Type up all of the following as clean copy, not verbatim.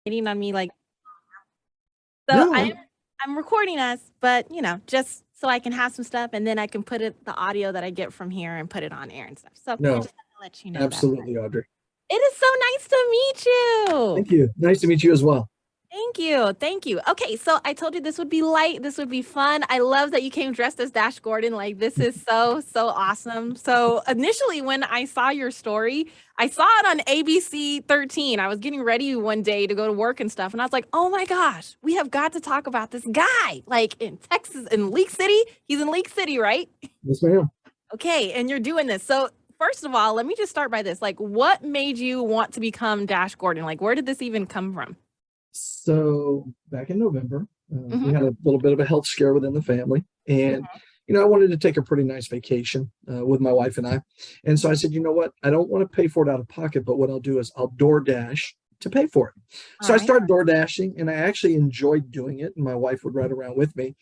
waiting on me like so No, I'm recording us, but just so I can have some stuff and then I can put it the audio that I get from here and put it on air and stuff. So I no, just have to let you know that. absolutely, Audrey. It is so nice to meet you. Thank you. Nice to meet you as well. Thank you. Thank you. Okay, so I told you this would be light. This would be fun. I love that you came dressed as Dash Gordon. Like, this is so, so awesome. So, initially, when I saw your story, I saw it on ABC 13. I was getting ready one day to go to work and stuff. And I was like, oh my gosh, we have got to talk about this guy. Like in Texas, in League City. He's in League City, right? Yes, ma'am. Okay, and you're doing this. So, first of all, let me just start by this. Like, what made you want to become Dash Gordon? Like, where did this even come from? So back in November, we Hmm. had a little bit of a health scare within the family, and I wanted to take a pretty nice vacation with my wife and I. And so I said, you know what? I don't want to pay for it out of pocket, but what I'll do is I'll DoorDash to pay for it. All So I right. started door dashing, and I actually enjoyed doing it. And my wife would ride around with me.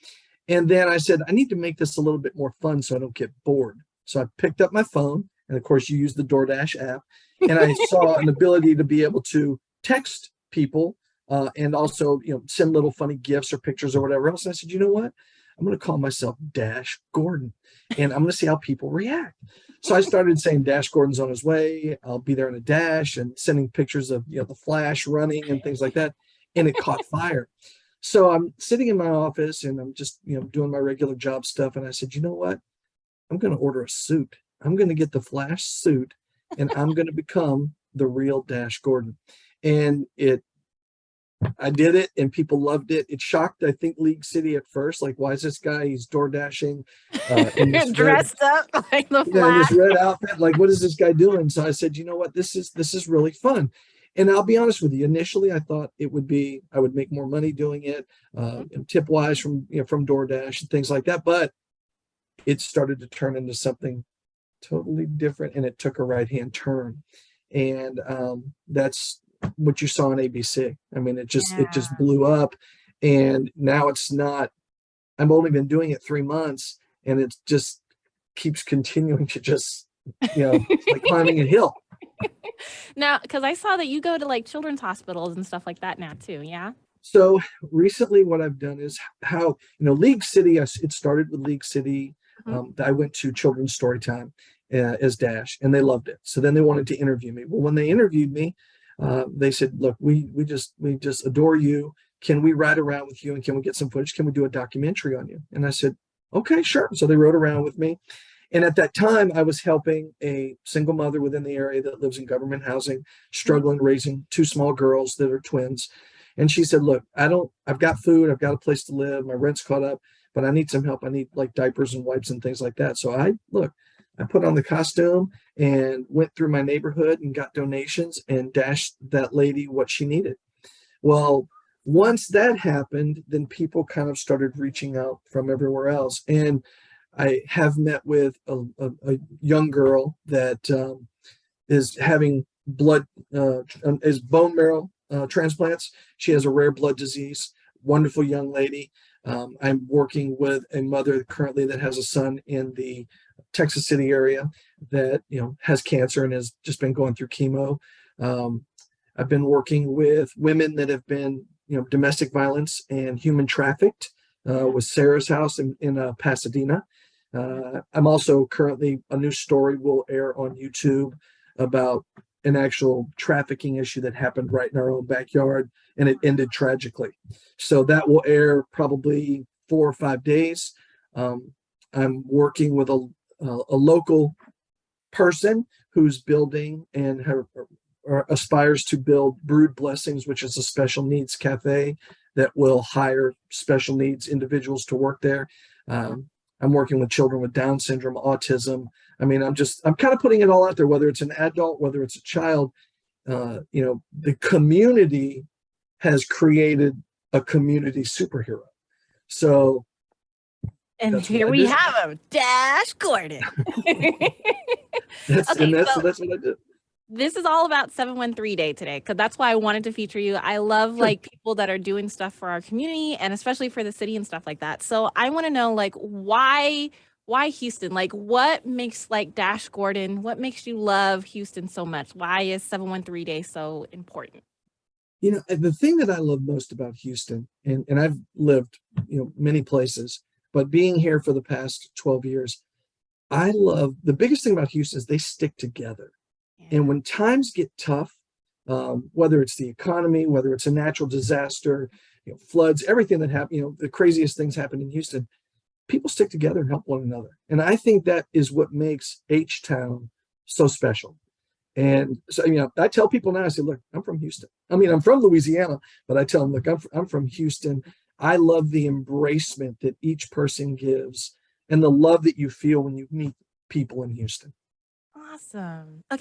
And then I said, I need to make this a little bit more fun so I don't get bored. So I picked up my phone, and of course, you use the DoorDash app, and I saw an ability to be able to text people and also, send little funny gifts or pictures or whatever else. And I said, you know what? I'm going to call myself Dash Gordon, and I'm going to see how people react. So I started saying Dash Gordon's on his way. I'll be there in a dash, and sending pictures of the Flash running and things like that. And it caught fire. So I'm sitting in my office and I'm just, doing my regular job stuff. And I said, you know what? I'm going to order a suit. I'm going to get the Flash suit, and I'm going to become the real Dash Gordon. And I did it, and people loved it. It shocked, I think, League City at first. Like, why is this guy? He's door dashing in this red, Dressed up like the in Flash. this red outfit. Like, what is this guy doing? So I said, you know what? This is really fun. And I'll be honest with you. Initially, I thought I would make more money doing it, tip wise from DoorDash and things like that. But it started to turn into something totally different, and it took a right hand turn. And that's what you saw on ABC. I mean, it just Yeah. blew up, and now it's not. I've only been doing it 3 months, and it just keeps continuing to just, it's like climbing a hill. Now, because I saw that you go to like children's hospitals and stuff like that now too. Yeah. So recently, what I've done is how League City. It started with League City. Mhm. I went to Children's Storytime as Dash, and they loved it. So then they wanted to interview me. Well, when they interviewed me, they said, "Look, we just adore you. Can we ride around with you, and can we get some footage? Can we do a documentary on you?" And I said, "Okay, sure." So they rode around with me, and at that time, I was helping a single mother within the area that lives in government housing, struggling raising two small girls that are twins. And she said, "Look, I've got food, I've got a place to live, my rent's caught up, but I need some help. I need like diapers and wipes and things like that." So I put on the costume and went through my neighborhood and got donations and dashed that lady what she needed. Well, once that happened, then people kind of started reaching out from everywhere else. And I have met with a young girl that is having blood, is bone marrow transplants. She has a rare blood disease. Wonderful young lady. I'm working with a mother currently that has a son in the Texas City area that has cancer and has just been going through chemo. Um, I've been working with women that have been domestic violence and human trafficked Yeah. with Sarah's house in Pasadena. I'm also currently, a new story will air on YouTube about an actual trafficking issue that happened right in our own backyard, and it ended tragically. So that will air probably 4 or 5 days. I'm working with a local person who's building and or aspires to build Brood Blessings, which is a special needs cafe that will hire special needs individuals to work there. I'm working with children with Down syndrome, autism. I mean, I'm kind of putting it all out there, whether it's an adult, whether it's a child. The community has created a community superhero. So And that's what here I we do. have him, Dash Gordon. That's and Okay, that's so that's what I do. this is all about 713 Day today, because that's why I wanted to feature you. I love Sure. like people that are doing stuff for our community and especially for the city and stuff like that. So I want to know like why Houston? Like what makes like Dash Gordon, what makes you love Houston so much? Why is 713 Day so important? The thing that I love most about Houston, and I've lived, many places, but being here for the past 12 years, I love the biggest thing about Houston is they stick together. And Yeah. when times get tough, whether it's the economy, whether it's a natural disaster, floods, everything that happened, the craziest things happen in Houston, people stick together and help one another. And I think that is what makes H Town so special. And so, I tell people now, I say, look, I'm from Houston. I mean, I'm from Louisiana, but I tell them, look, I'm from Houston. I love the embracement that each person gives and the love that you feel when you meet people in Houston. Awesome. Okay.